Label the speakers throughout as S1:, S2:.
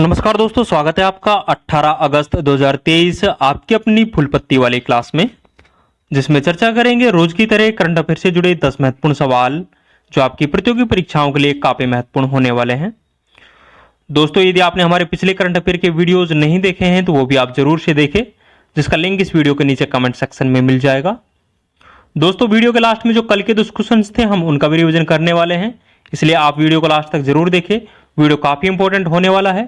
S1: नमस्कार दोस्तों, स्वागत है आपका 18 अगस्त 2023 आपकी अपनी फुल पत्ती वाली क्लास में, जिसमें चर्चा करेंगे रोज की तरह करंट अफेयर से जुड़े 10 महत्वपूर्ण सवाल जो आपकी प्रतियोगी परीक्षाओं के लिए काफी महत्वपूर्ण होने वाले हैं। दोस्तों, यदि आपने हमारे पिछले करंट अफेयर के वीडियोज नहीं देखे हैं तो वो भी आप जरूर से देखें, जिसका लिंक इस वीडियो के नीचे कमेंट सेक्शन में मिल जाएगा। दोस्तों, वीडियो के लास्ट में जो कल के 10 क्वेश्चन थे हम उनका भी रिविजन करने वाले हैं, इसलिए आप वीडियो को लास्ट तक जरूर देखें। वीडियो काफी इंपॉर्टेंट होने वाला है।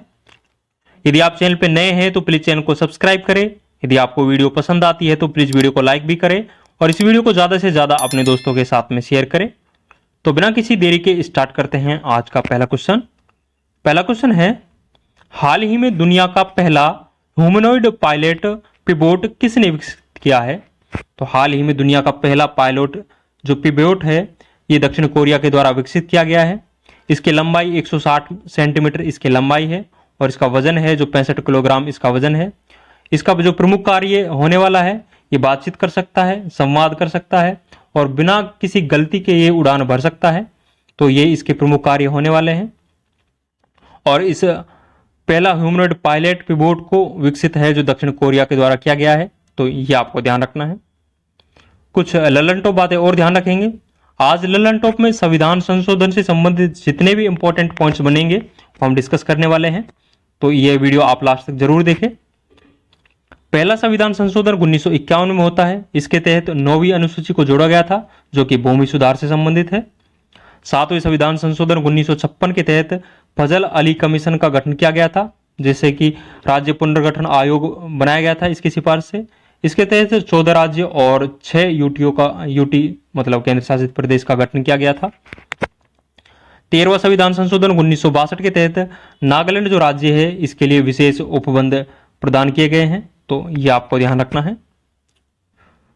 S1: यदि आप चैनल पर नए हैं तो प्लीज चैनल को सब्सक्राइब करें। यदि आपको वीडियो पसंद आती है तो प्लीज वीडियो को लाइक भी करें और इस वीडियो को ज्यादा से ज्यादा अपने दोस्तों के साथ में शेयर करें। तो बिना किसी देरी के स्टार्ट करते हैं आज का पहला क्वेश्चन। पहला क्वेश्चन है, हाल ही में दुनिया का पहला ह्यूमनॉइड पायलट पिवोट किसने विकसित किया है? तो हाल ही में दुनिया का पहला पायलट जो पिवोट है ये दक्षिण कोरिया के द्वारा विकसित किया गया है। इसकी लंबाई 160 सेंटीमीटर इसकी लंबाई है और इसका वजन है जो 65 किलोग्राम इसका वजन है। इसका जो प्रमुख कार्य होने वाला है, ये बातचीत कर सकता है, संवाद कर सकता है और बिना किसी गलती के ये उड़ान भर सकता है। तो ये इसके प्रमुख कार्य होने वाले हैं और इस पहला ह्यूमनॉइड पायलट पिवोट को विकसित है जो दक्षिण कोरिया के द्वारा किया गया है। तो ये आपको ध्यान रखना है। कुछ ललन टॉप बातें और ध्यान रखेंगे। आज ललन टॉप में संविधान संशोधन से संबंधित जितने भी इंपॉर्टेंट पॉइंट्स बनेंगे वो हम डिस्कस करने वाले हैं, तो ये वीडियो आप लास्ट तक जरूर देखें। पहला संविधान संशोधन 1951 में होता है। इसके तहत 9वीं अनुसूची को जोड़ा गया था जो कि भूमि सुधार से संबंधित है। 7वें संविधान संशोधन 1956 के तहत फजल अली कमीशन का गठन किया गया था, जैसे कि राज्य पुनर्गठन आयोग बनाया गया था इसकी सिफारिश से। इसके तहत 14 राज्य और 6 यूटी मतलब केंद्र शासित प्रदेश का गठन किया गया था। 13वां संविधान संशोधन 1962 के तहत नागालैंड जो राज्य है इसके लिए विशेष उपबंध प्रदान किए गए हैं, तो ये आपको ध्यान रखना है।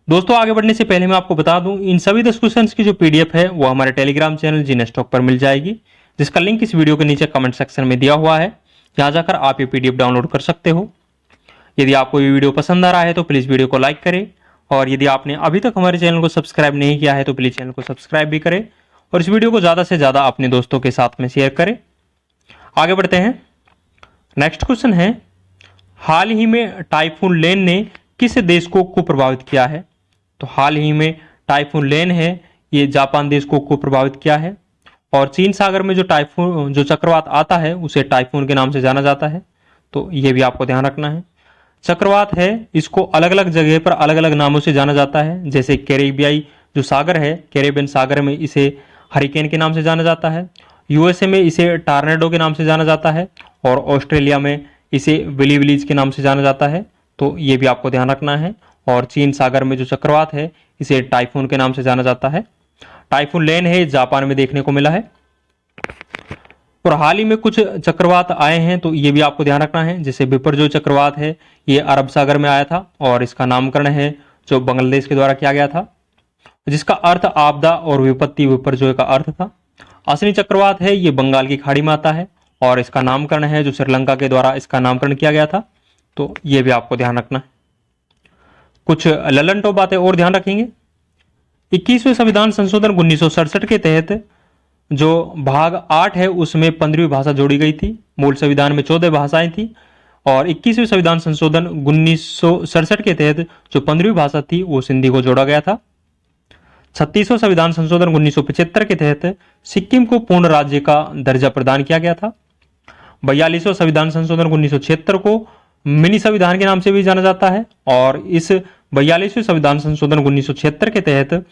S1: दोस्तों, आगे बढ़ने से पहले मैं आपको बता दूं, इन सभी 10 क्वेश्चंस की जो पीडीएफ है वो हमारे टेलीग्राम चैनल जीनेस्टॉक पर मिल जाएगी, जिसका लिंक इस वीडियो के नीचे कमेंट सेक्शन में दिया हुआ है। यहाँ जाकर आप ये पीडीएफ डाउनलोड कर सकते हो। यदि आपको ये वीडियो पसंद आ रहा है तो प्लीज वीडियो को लाइक करें और यदि आपने अभी तक हमारे चैनल को सब्सक्राइब नहीं किया है तो प्लीज चैनल को सब्सक्राइब भी करें और इस वीडियो को ज्यादा से ज्यादा अपने दोस्तों के साथ में शेयर करें। आगे बढ़ते हैं। नेक्स्ट क्वेश्चन है, हाल ही में टाइफून लेन ने किस देश को प्रभावित किया है? तो हाल ही में टाइफून लेन है ये जापान देश को प्रभावित किया है और चीन सागर में जो चक्रवात आता है उसे टाइफून के नाम से जाना जाता है, तो ये भी आपको ध्यान रखना है। चक्रवात है इसको अलग अलग जगह पर अलग अलग नामों से जाना जाता है, जैसे कैरेबियाई जो सागर है, कैरेबियन सागर में इसे हरिकेन के नाम से जाना जाता है। यूएसए में इसे टॉर्नेडो के नाम से जाना जाता है और ऑस्ट्रेलिया में इसे विली विलीज के नाम से जाना जाता है, तो ये भी आपको ध्यान रखना है। और चीन सागर में जो चक्रवात है इसे टाइफून के नाम से जाना जाता है। टाइफून लेन है जापान में देखने को मिला है और हाल ही में कुछ चक्रवात आए हैं, तो ये भी आपको ध्यान रखना है। जैसे बिपरजॉय चक्रवात है ये अरब सागर में आया था और इसका नामकरण है जो बांग्लादेश के द्वारा किया गया था, जिसका अर्थ आपदा और विपत्ति विपरजॉय का अर्थ था। असनी चक्रवात है ये बंगाल की खाड़ी में आता है और इसका नामकरण है जो श्रीलंका के द्वारा इसका नामकरण किया गया था, तो ये भी आपको ध्यान रखना है। कुछ ललन टॉप बातें और ध्यान रखेंगे। 21वें संविधान संशोधन 1967 के तहत जो भाग 8 है उसमें 15वीं भाषा जोड़ी गई थी। मूल संविधान में 14 भाषाएं थी और 21वें संविधान संशोधन 1967 के तहत जो 15वीं भाषा थी वो सिंधी को जोड़ा गया था। 36वां संविधान संशोधन 1975 के तहत सिक्किम को पूर्ण राज्य का दर्जा प्रदान किया गया था। 42वां संविधान संशोधन 1976 को मिनी संविधान के नाम से भी जाना जाता है और इस 42वें संविधान संशोधन 1976 के तहत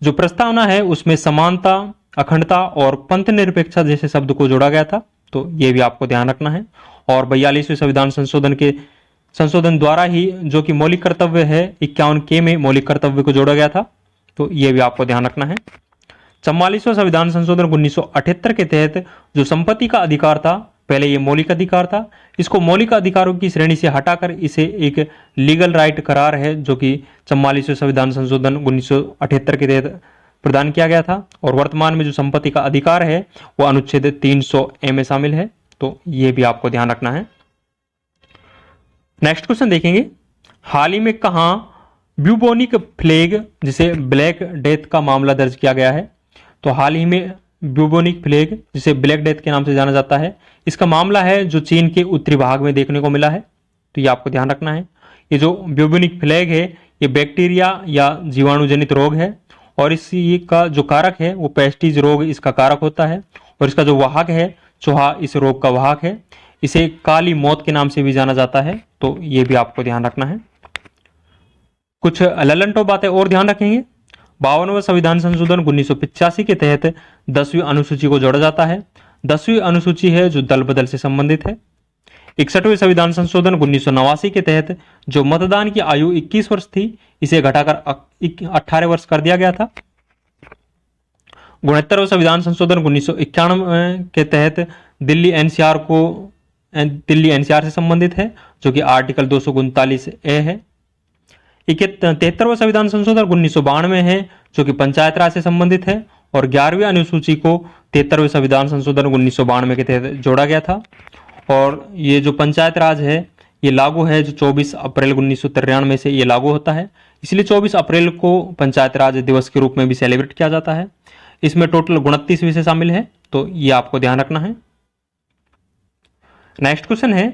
S1: जो प्रस्तावना है उसमें समानता, अखंडता और पंथ निरपेक्षता जैसे शब्द को जोड़ा गया था, तो ये भी आपको ध्यान रखना है। और 42वें संविधान संशोधन द्वारा ही जो कि मौलिक कर्तव्य है 51K में मौलिक कर्तव्य को जोड़ा गया था, तो ये भी आपको ध्यान रखना है। 44वां संविधान संशोधन 1978 के तहत जो संपत्ति का अधिकार था, पहले ये मौलिक अधिकार था, इसको मौलिक अधिकारों की श्रेणी से हटाकर इसे एक लीगल राइट करार है जो कि 44वें संविधान संशोधन 1978 के तहत प्रदान किया गया था और वर्तमान में जो संपत्ति का अधिकार है वो अनुच्छेद 300A में शामिल है, तो ये भी आपको ध्यान रखना है। नेक्स्ट क्वेश्चन देखेंगे, हाल ही में कहां ब्यूबोनिक प्लेग जिसे ब्लैक डेथ का मामला दर्ज किया गया है? तो हाल ही में ब्यूबोनिक प्लेग, जिसे ब्लैक डेथ के नाम से जाना जाता है, इसका मामला है जो चीन के उत्तरी भाग में देखने को मिला है। तो ये आपको ध्यान रखना है। ये जो ब्यूबोनिक प्लेग है ये बैक्टीरिया या जीवाणु जनित रोग है और इसी का जो कारक है वो पेस्टिज रोग इसका कारक होता है और इसका जो वाहक है चूहा इस रोग का वाहक है। इसे काली मौत के नाम से भी जाना जाता है। तो ये भी आपको ध्यान रखना है। कुछ ललनटो बातें और ध्यान रखेंगे। 52वां संविधान संशोधन 1985 के तहत 10वीं अनुसूची को जोड़ा जाता है। 10वीं अनुसूची है जो दल बदल से संबंधित है। 61वें संविधान संशोधन 1989 के तहत जो मतदान की आयु 21 वर्ष थी इसे घटाकर 18 वर्ष कर दिया गया था। 69वें संविधान संशोधन 1991 के तहत दिल्ली एनसीआर से संबंधित है जो कि आर्टिकल 239 ए है। 73वां संविधान संशोधन 1992 है जो कि पंचायत राज से संबंधित है और 11वीं अनुसूची को 73वें संविधान संशोधन 1992 के तहत जोड़ा गया था। और ये जो पंचायत राज है ये लागू है जो 24 अप्रैल 1993 से ये लागू होता है, इसलिए 24 अप्रैल को पंचायत राज दिवस के रूप में भी सेलिब्रेट किया जाता है। इसमें टोटल 29 विषय शामिल है। तो ये आपको ध्यान रखना है। नेक्स्ट क्वेश्चन है,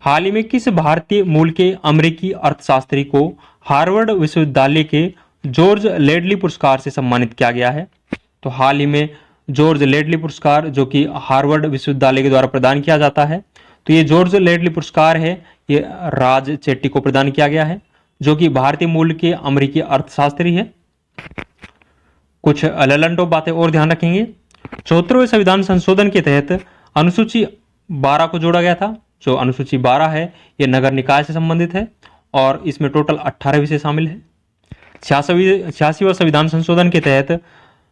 S1: हाल ही में किस भारतीय मूल के अमेरिकी अर्थशास्त्री को हार्वर्ड विश्वविद्यालय के जॉर्ज लेडली पुरस्कार से सम्मानित किया गया है? तो हाल ही में जॉर्ज लेडली पुरस्कार जो कि हार्वर्ड विश्वविद्यालय के द्वारा प्रदान किया जाता है, तो ये जॉर्ज लेडली पुरस्कार है ये राज चेट्टी को प्रदान किया गया है जो कि भारतीय मूल के अमेरिकी अर्थशास्त्री है। कुछ ललनटो बातें और ध्यान रखेंगे। 74वें संविधान संशोधन के तहत अनुसूची 12 को जोड़ा गया था। जो अनुसूची 12 है ये नगर निकाय से संबंधित है और इसमें टोटल 18 विषय शामिल है। 86वां संविधान संशोधन के तहत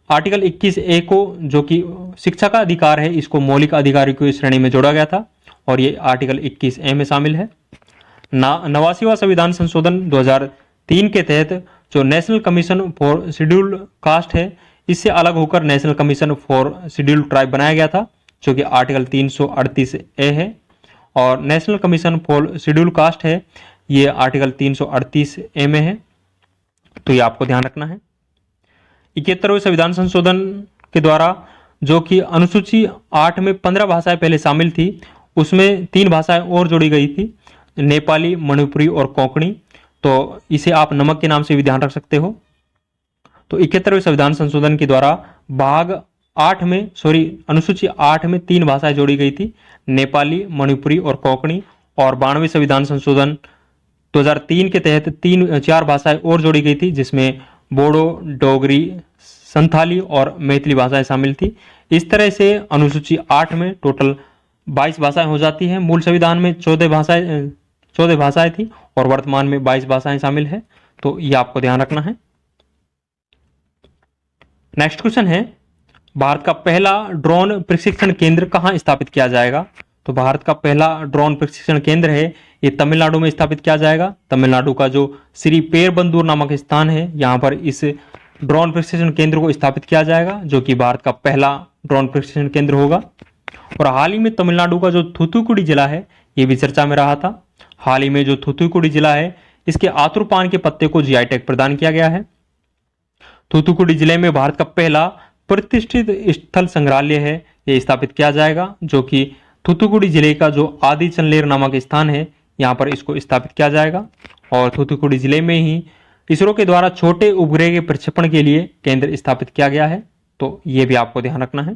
S1: आर्टिकल 21 ए को जो कि शिक्षा का अधिकार है इसको मौलिक अधिकारों की श्रेणी में जोड़ा गया था और ये आर्टिकल 21 ए में शामिल है। 89वां संविधान संशोधन 2003 के तहत जो national commission for scheduled caste है इससे अलग होकर national commission for scheduled tribe बनाया गया था जो कि आर्टिकल 338 ए है और national commission for scheduled caste है ये आर्टिकल 338 ए में है। तो ये आपको ध्यान रखना है। 71वें संविधान संशोधन के द्वारा जो कि अनुसूची 8 में 15 भाषाएं पहले शामिल थी उसमें 3 भाषाएं और जोड़ी गई थी, नेपाली, मणिपुरी और कोंकणी। तो इसे आप नमक के नाम से भी ध्यान रख सकते हो। तो 71वें संविधान संशोधन के द्वारा अनुसूची 8 में 3 भाषाएं जोड़ी गई थी, नेपाली, मणिपुरी और कोंकणी। और 92वें संविधान संशोधन 2003 के तहत 4 भाषाएं और जोड़ी गई थी जिसमें बोडो, डोगरी, संथाली और मैथिली भाषाएं शामिल थी। इस तरह से अनुसूची 8 में टोटल 22 भाषाएं हो जाती हैं। मूल संविधान में 14 भाषाएं थी और वर्तमान में 22 भाषाएं शामिल है। तो ये आपको ध्यान रखना है। नेक्स्ट क्वेश्चन है, भारत का पहला ड्रोन प्रशिक्षण केंद्र कहां स्थापित किया जाएगा? तो भारत का पहला ड्रोन प्रशिक्षण केंद्र है ये तमिलनाडु में स्थापित किया जाएगा। तमिलनाडु का जो श्री पेरबंदूर नामक स्थान है यहाँ पर इस ड्रोन प्रशिक्षण केंद्र को स्थापित किया जाएगा जो कि भारत का पहला ड्रोन प्रशिक्षण केंद्र होगा। और हाल ही में तमिलनाडु का जो थूथुकुडी जिला है ये भी चर्चा में रहा था। हाल ही में जो थूथुकुडी जिला है इसके आतुर पान के पत्ते को जीआई टैग प्रदान किया गया है। थूथुकुडी जिले में भारत का पहला प्रतिष्ठित स्थल संग्रहालय है ये स्थापित किया जाएगा जो कि थूथुकुडी जिले का जो आदि चनलेर नामक स्थान है यहाँ पर इसको स्थापित किया जाएगा। और थूथुकुडी जिले में ही इसरो के द्वारा छोटे उपग्रह के प्रक्षेपण के लिए केंद्र स्थापित किया गया है। तो ये भी आपको ध्यान रखना है।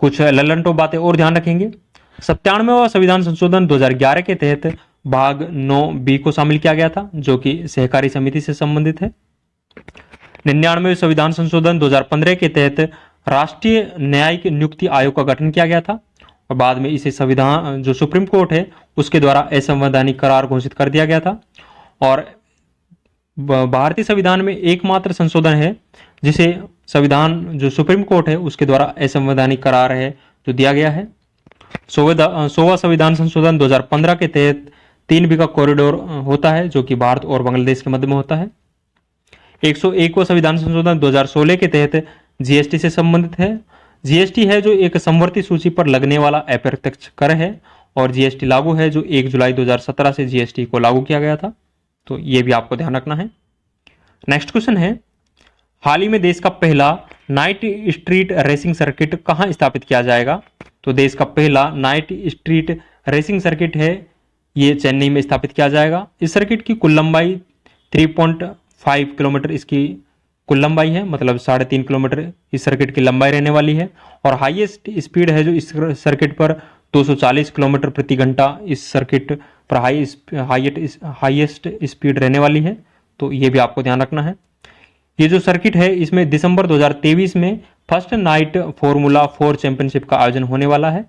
S1: कुछ ललनटो बातें और ध्यान रखेंगे। 97वां संविधान संशोधन 2011 के तहत भाग 9B को शामिल किया गया था जो कि सहकारी समिति से संबंधित है। 99वें संविधान संशोधन 2015 के तहत राष्ट्रीय न्यायिक नियुक्ति आयोग का गठन किया गया था और बाद में इसे संविधान जो सुप्रीम कोर्ट है उसके द्वारा असंवैधानिक करार घोषित कर दिया गया था। और भारतीय संविधान में एकमात्र संशोधन है जिसे संविधान जो सुप्रीम कोर्ट है उसके द्वारा असंवैधानिक करार है जो दिया गया है। 100वां संविधान संशोधन 2015 के तहत 3B का कॉरिडोर होता है जो कि भारत और बांग्लादेश के मध्य में होता है। 101वां संविधान संशोधन 2016 के तहत जीएसटी से संबंधित है। जीएसटी है जो एक समवर्ती सूची पर लगने वाला अप्रत्यक्ष कर है और जीएसटी लागू है जो 1 जुलाई 2017 से जीएसटी को लागू किया गया था। तो ये भी आपको ध्यान रखना है। नेक्स्ट क्वेश्चन है, हाल ही में देश का पहला नाइट स्ट्रीट रेसिंग सर्किट कहां स्थापित किया जाएगा? तो देश का पहला नाइट स्ट्रीट रेसिंग सर्किट है, ये चेन्नई में स्थापित किया जाएगा। इस सर्किट की कुल लंबाई 3.5 किलोमीटर इसकी कुल लंबाई है, मतलब 3.5 किलोमीटर इस सर्किट की लंबाई रहने वाली है। और हाईएस्ट स्पीड है जो इस सर्किट पर 240 किलोमीटर प्रति घंटा इस सर्किट पर हाईएस्ट स्पीड रहने वाली है। तो ये भी आपको ध्यान रखना है। ये जो सर्किट है इसमें दिसंबर 2023 में फर्स्ट नाइट फॉर्मूला 4 चैंपियनशिप का आयोजन होने वाला है।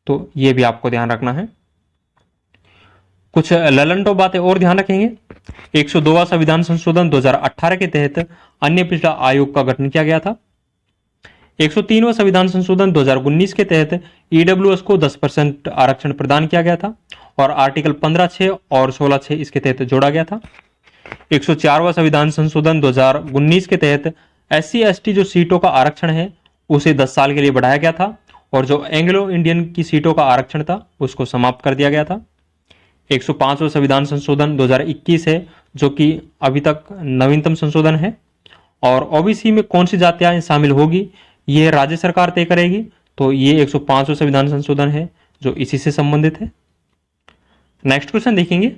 S1: तो ये भी आपको ध्यान रखना है। कुछ ललनटो बातें और ध्यान रखेंगे। 102वां संविधान संशोधन 2018 के तहत अन्य पिछड़ा आयोग का गठन किया गया था। 103वां संविधान संशोधन 2019 के तहत ईडब्ल्यूएस को 10% आरक्षण प्रदान किया गया था और आर्टिकल 15(6) और 16(6) इसके तहत जोड़ा गया था। 104वां संविधान संशोधन 2019 के तहत SC/ST जो सीटों का आरक्षण है उसे 10 साल के लिए बढ़ाया गया था और जो एंग्लो इंडियन की सीटों का आरक्षण था उसको समाप्त कर दिया गया था। 105वां संविधान संशोधन 2021 है जो कि अभी तक नवीनतम संशोधन है। और ओबीसी में कौन सी जातियां शामिल होगी ये राज्य सरकार तय करेगी। तो ये 105वां संविधान संशोधन है जो इसी से संबंधित है। नेक्स्ट क्वेश्चन देखेंगे।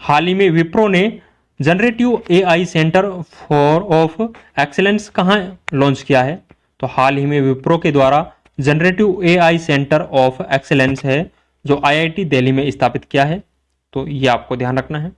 S1: हाल ही में विप्रो ने generative AI centre for of excellence कहां लॉन्च किया है? तो हाल ही में विप्रो के द्वारा generative AI centre of excellence है जो IIT दिल्ली में स्थापित किया है। तो ये आपको ध्यान रखना है।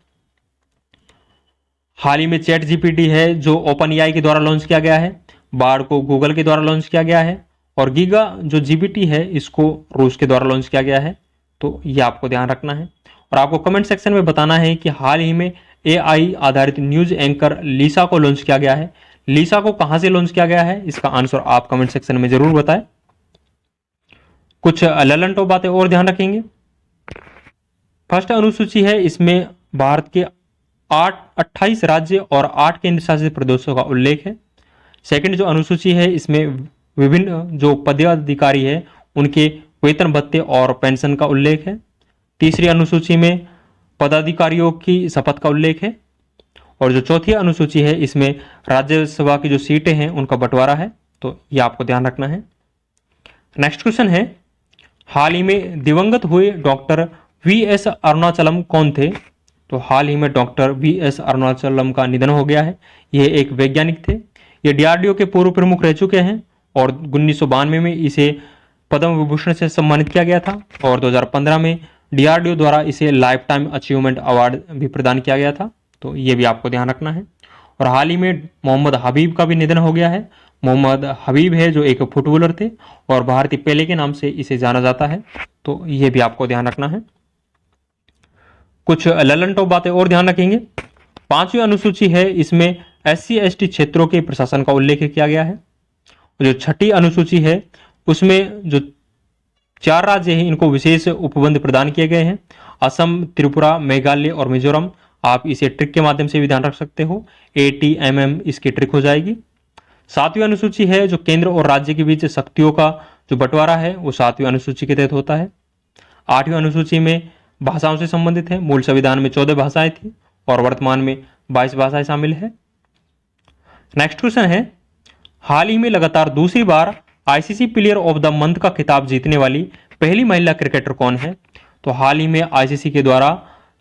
S1: हाल ही में चैट GPT है जो OpenAI के द्वारा लॉन्च किया गया है, बार्ड को गूगल के द्वारा लॉन्च किया गया है और गीगा जो GPT है इसको रूस के द्वारा लॉन्च किया गया है। तो ये आपको ध्यान रखना है। और आपको कमेंट सेक्शन में बताना है कि हाल ही में AI आधारित न्यूज एंकर लीसा को लॉन्च किया गया है। लीसा को कहां से लॉन्च किया गया है इसका आंसर आप कमेंट सेक्शन में जरूर बताएं। कुछ ललनटो बातें और ध्यान रखेंगे। फर्स्ट अनुसूची है इसमें भारत के 28 राज्य और 8 केंद्र शासित प्रदेशों का उल्लेख है। सेकंड जो अनुसूची है इसमें विभिन्न जो पदाधिकारी है उनके वेतन भत्ते और पेंशन का उल्लेख है। तीसरी अनुसूची में पदाधिकारियों की शपथ का उल्लेख है। और जो चौथी अनुसूची है इसमें राज्यसभा की जो सीटें हैं उनका बंटवारा है। तो ये आपको ध्यान रखना है। नेक्स्ट क्वेश्चन है, हाल ही में दिवंगत हुए डॉक्टर VS अरुणाचलम कौन थे? तो हाल ही में डॉक्टर VS अरुणाचलम का निधन हो गया है। ये एक वैज्ञानिक थे। ये DRDO के पूर्व प्रमुख रह चुके हैं और 1992 में इसे पद्म विभूषण से सम्मानित किया गया था और 2015 में DRDO द्वारा इसे लाइफ टाइम अचीवमेंट अवार्ड भी प्रदान किया गया था। तो ये भी आपको ध्यान रखना है। और हाल ही में मोहम्मद हबीब का भी निधन हो गया है। मोहम्मद हबीब है जो एक फुटबॉलर थे और भारतीय पेले के नाम से इसे जाना जाता है। तो ये भी आपको ध्यान रखना है। कुछ ललनटो बातें और ध्यान रखेंगे। 5वीं अनुसूची है इसमें SC/ST क्षेत्रों के प्रशासन का उल्लेख किया गया है। जो 6ठी अनुसूची है उसमें जो 4 राज्य हैं इनको विशेष उपबंध प्रदान किए गए हैं, असम, त्रिपुरा, मेघालय और मिजोरम। आप इसे ट्रिक के माध्यम से भी ध्यान रख सकते हो, ATMM इसकी ट्रिक हो जाएगी। 7वीं अनुसूची है जो केंद्र और राज्य के बीच शक्तियों का जो बंटवारा है वो 7वीं अनुसूची के तहत होता है। 8वीं अनुसूची में भाषाओं से संबंधित है। मूल संविधान में 14 भाषाएं थी और वर्तमान में 22 भाषाएं शामिल है। नेक्स्ट क्वेश्चन है, हाल ही में लगातार दूसरी बार ICC player of the month का खिताब जीतने वाली पहली महिला क्रिकेटर कौन है? तो हाल ही में ICC के द्वारा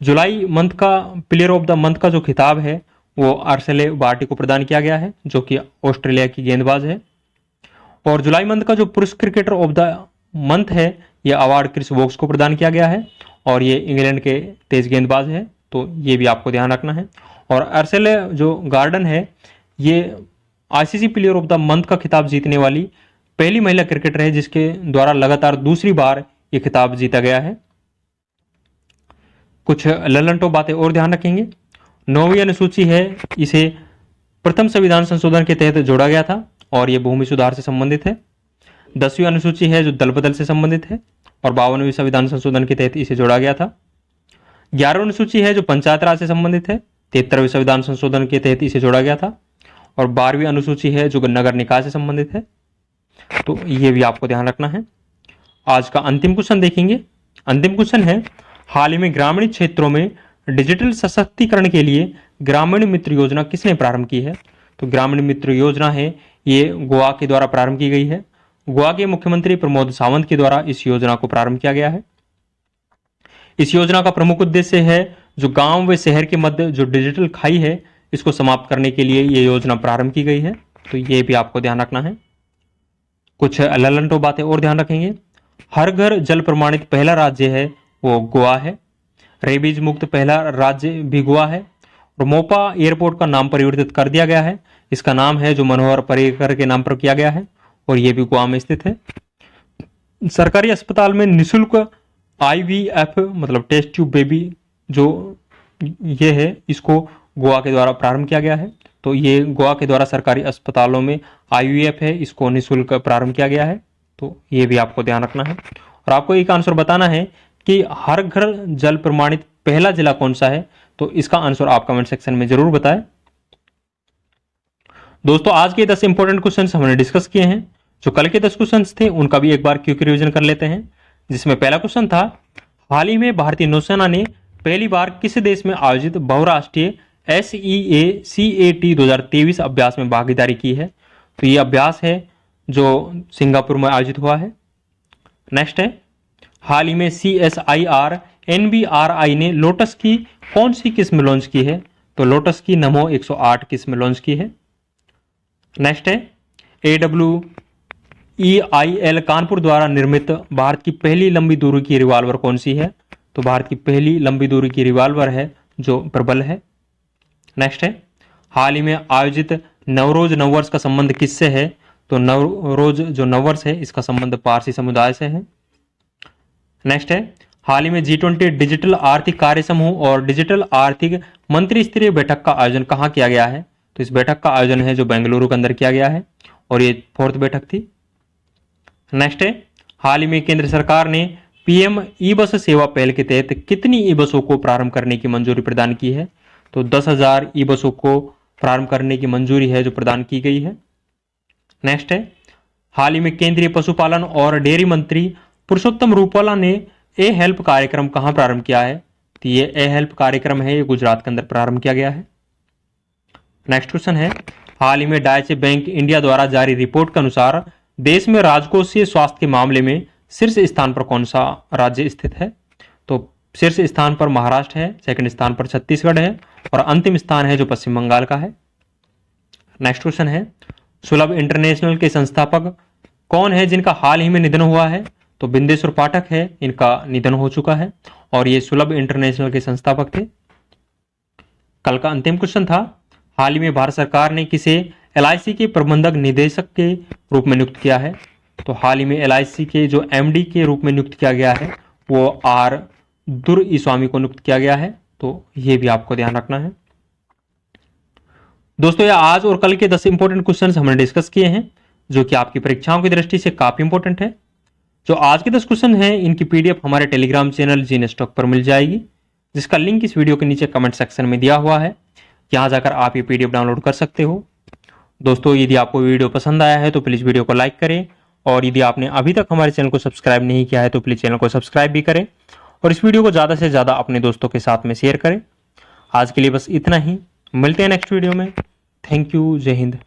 S1: जुलाई मंथ का प्लेयर ऑफ द मंथ का जो खिताब है वो अर्शले बार्टी को प्रदान किया गया है जो कि ऑस्ट्रेलिया की गेंदबाज है। और जुलाई मंथ का जो पुरुष क्रिकेटर ऑफ द मंथ है ये अवार्ड क्रिस वोक्स को प्रदान किया गया है और ये इंग्लैंड के तेज गेंदबाज है। तो ये भी आपको ध्यान रखना है। और अर्शले जो गार्डन है ये ICC player of the month का खिताब जीतने वाली पहली महिला क्रिकेटर है जिसके द्वारा लगातार दूसरी बार ये खिताब जीता गया है। कुछ ललनटो बातें और ध्यान रखेंगे। 9वीं अनुसूची है इसे प्रथम संविधान संशोधन के तहत जोड़ा गया था और ये भूमि सुधार से संबंधित है। 10वीं अनुसूची है जो दल बदल से संबंधित है और 52वें संविधान संशोधन के तहत इसे जोड़ा गया था। 11वीं अनुसूची है जो पंचायत राज से संबंधित है। 73वें संविधान संशोधन के तहत इसे जोड़ा गया था। और 12वीं अनुसूची है जो नगर निकाय से संबंधित है। तो ये भी आपको ध्यान रखना है। आज का अंतिम क्वेश्चन देखेंगे। अंतिम क्वेश्चन है, हाल ही में ग्रामीण क्षेत्रों में डिजिटल सशक्तिकरण के लिए ग्रामीण मित्र योजना किसने प्रारंभ की है? तो ग्रामीण मित्र योजना है ये गोवा के द्वारा प्रारंभ की गई है। गोवा के मुख्यमंत्री प्रमोद सावंत के द्वारा इस योजना को प्रारंभ किया गया है। इस योजना का प्रमुख उद्देश्य है जो गांव व शहर के मध्य जो डिजिटल खाई है इसको समाप्त करने के लिए ये योजना प्रारंभ की गई है। तो ये भी आपको ध्यान रखना है। कुछ ललंटो बातें और ध्यान रखेंगे। हर घर जल प्रमाणित पहला राज्य है वो गोवा है। रेबीज मुक्त पहला राज्य भी गोवा है। और मोपा एयरपोर्ट का नाम परिवर्तित कर दिया गया है। इसका नाम है जो मनोहर पर्रिकर के नाम पर किया गया है और ये भी गोवा में स्थित है। सरकारी अस्पताल में निःशुल्क IVF मतलब टेस्ट ट्यूब बेबी जो ये है इसको गोवा के द्वारा प्रारंभ किया गया है। तो ये गोवा के द्वारा सरकारी अस्पतालों में IVF है इसको निःशुल्क प्रारंभ किया गया है। तो ये भी आपको ध्यान रखना है। और आपको एक आंसर बताना है कि हर घर जल प्रमाणित पहला जिला कौन सा है। तो इसका आंसर आप कमेंट सेक्शन में जरूर बताएं। दोस्तों आज के 10 इंपॉर्टेंट क्वेश्चंस हमने डिस्कस किए हैं। जो कल के 10 क्वेश्चंस थे उनका भी एक बार क्विक रिवीजन कर लेते हैं। जिसमें पहला क्वेश्चन था हाल ही में भारतीय नौसेना ने पहली बार किस देश में आयोजित बहुराष्ट्रीय SEACAT 2023 अभ्यास में भागीदारी की है। तो ये अभ्यास है जो सिंगापुर में आयोजित हुआ है। नेक्स्ट है हाल ही में CSIR NBRI ने लोटस की कौन सी किस्म लॉन्च की है। तो लोटस की नमो 108 किस्म लॉन्च की है। नेक्स्ट है AWEIL कानपुर द्वारा निर्मित भारत की पहली लंबी दूरी की रिवॉल्वर कौन सी है। तो भारत की पहली लंबी दूरी की रिवॉल्वर है जो प्रबल है। नेक्स्ट है हाल ही में आयोजित नवरोज नववर्ष का संबंध किससे है। तो नवरोज जो नववर्ष है इसका संबंध पारसी समुदाय से है। नेक्स्ट है हाल ही में G20 डिजिटल आर्थिक कार्य समूह और डिजिटल आर्थिक मंत्री स्तरीय बैठक का आयोजन कहाँ किया गया है। तो इस बैठक का आयोजन है जो बेंगलुरु के अंदर किया गया है और ये 4th बैठक थी। नेक्स्ट है हाल ही में केंद्र सरकार ने PM ई-बस सेवा पहल के तहत कितनी ई-बसों को प्रारंभ करने की मंजूरी प्रदान की है। तो 10,000 ई-बसों को प्रारंभ करने की मंजूरी है जो प्रदान की गई है। नेक्स्ट है हाल ही में केंद्रीय पशुपालन और डेयरी मंत्री पुरुषोत्तम रूपाला ने ए हेल्प कार्यक्रम कहां प्रारंभ किया है। तो ये ए हेल्प कार्यक्रम है ये गुजरात के अंदर प्रारंभ किया गया है। नेक्स्ट क्वेश्चन है हाल ही में डायचे बैंक इंडिया द्वारा जारी रिपोर्ट के अनुसार देश में राजकोषीय स्वास्थ्य के मामले में शीर्ष स्थान पर कौन सा राज्य स्थित है। तो शीर्ष स्थान पर महाराष्ट्र है, सेकंड स्थान पर छत्तीसगढ़ है और अंतिम स्थान है जो पश्चिम बंगाल का है। नेक्स्ट क्वेश्चन है सुलभ इंटरनेशनल के संस्थापक कौन है जिनका हाल ही में निधन हुआ है। तो बिंदेश्वर पाठक है, इनका निधन हो चुका है और ये सुलभ इंटरनेशनल के संस्थापक थे। कल का अंतिम क्वेश्चन था हाल ही में भारत सरकार ने किसे LIC के प्रबंधक निदेशक के रूप में नियुक्त किया है। तो हाल ही में LIC के जो MD के रूप में नियुक्त किया गया है वो R दुर्ईस्वामी को नियुक्त किया गया है। तो ये भी आपको ध्यान रखना है। दोस्तों ये आज और कल के 10 इंपॉर्टेंट क्वेश्चंस हमने डिस्कस किए हैं जो कि आपकी परीक्षाओं की दृष्टि से काफी इंपॉर्टेंट है। जो आज के 10 क्वेश्चन हैं इनकी PDF हमारे टेलीग्राम चैनल जीनेस्टॉक पर मिल जाएगी जिसका लिंक इस वीडियो के नीचे कमेंट सेक्शन में दिया हुआ है। यहां जाकर आप ये PDF डाउनलोड कर सकते हो। दोस्तों यदि आपको वीडियो पसंद आया है तो प्लीज वीडियो को लाइक करें और यदि आपने अभी तक हमारे चैनल को सब्सक्राइब नहीं किया है तो प्लीज चैनल को सब्सक्राइब भी करें और इस वीडियो को ज्यादा से ज्यादा अपने दोस्तों के साथ में शेयर करें। आज के लिए बस इतना ही, मिलते हैं नेक्स्ट वीडियो में। थैंक यू, जय हिंद।